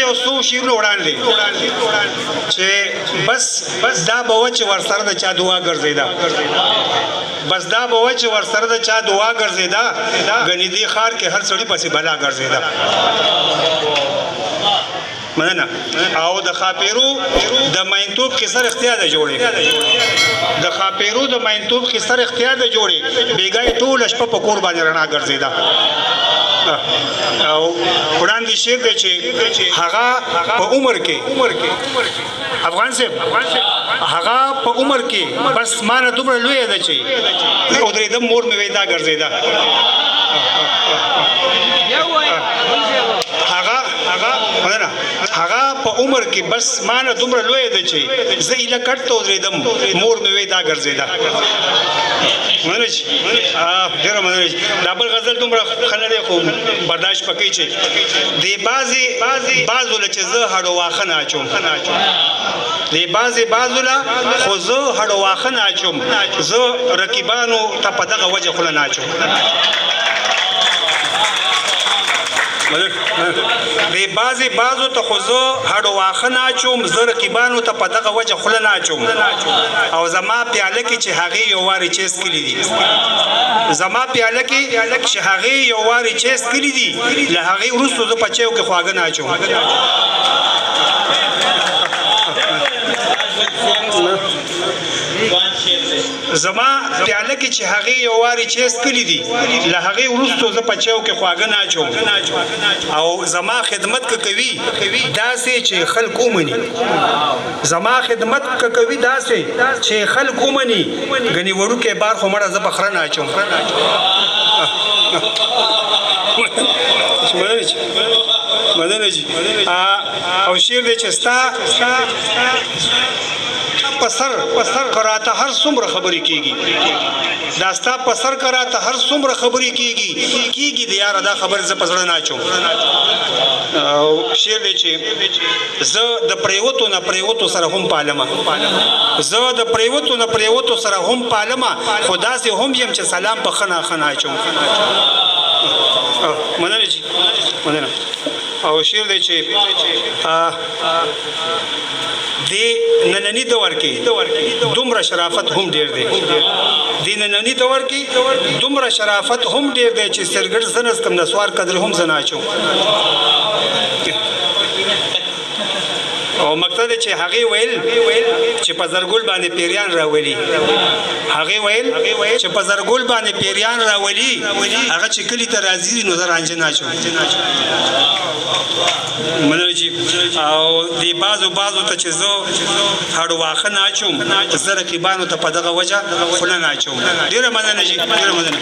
یو څو شعرونه وړاندې چې بس دا به وه چې ورسره د چا دعا ګرځېده بس دا به وه چې ورسره د چا دعا ګرځېده ګنې دې ښار کې هر سړي پسې بلا ګرځېده مننه او د خاپیرو د مینتوب قصر اختیار ده جوړې د خاپیرو د مینتوب قصر اختیار ده جوړې بیګای ټول شپه په کور باندې رڼا ګرځېده او وړاندې شعر دی چې هغه په عمر کې افغان صاحب هغه په عمر کې بس ما نه دومره لویه ده چې ودرېدم مور مې وایي دا ګرځېده هغه په عمر کې بس ما نه دومره لویه ده چې زه ایله کټ ته ودرېدم مور مې وایي دا ګرځېده مننه چې ډېره مننه چې دا بل غزل دومره ښه نه دی خو برداشت پکوي چې دې بعضو له چې زه هډو واښه نه اچوم دې بعضو له خو زه هډو واښه نه اچوم زه رقیبانو ته په دغه وجه خوله نه اچوم دی بعضو ته خو زه هډو واښه نه اچوم زه رقیبانو ته په دغه وجه خوله نه اچوم او زما پیاله کې چې هغې یو وارې چیس کلي دي زما پیاله کې چې هغې یو وارې چیس کلي دي له هغې وروستو زه په چیو کې خواږه نه اچوم زما پیاله کې چې هغې یو وارې چیس کلي دي له هغې وروستو زه په چیو کې خواږه نه اچوم او زما خدمت که کوي داسې چې خلک ومني زما خدمت که کوي داسې چې خلک ومني ګنې وړوکی بار خو مړه زه په خره نه اچوم مننه جي او شعر دی چې ستا په سر کراته هر څومره خبرې کېږي دا ستا په سر کراته هر څومره خبرې کېږي د یاره دا خبرې زه په زړه نه اچوم او شعر دی چې زه د پریوتو نه پریوتو سره هم پالمه زه د پریوتو نه پریوتو سره هم پالمه خو داسې هم یم چې سلام په ښه نه اچوم مننه جي مننه او شعر دی چې دی نننی دور کې دومره شرافت هم ډیر دی دی نننی دور کې دومره شرافت هم ډیر دی چې سرګړ زنستم نسوار قدر هم زنا اچوم او مقصد چې هغې ویل چې په زرګل باندې پیریان راولي هغې ویل چې په زرګل باندې پیریان راولي هغه چې کلي ته راځي نو زه رانجه نه اچوم مننه جي او دې بعضو ته چې زه هډو واښه نه اچوم زه رقیبانو ته په دغه وجه خوله نه اچوم ډېره مننه جي ډېره مننه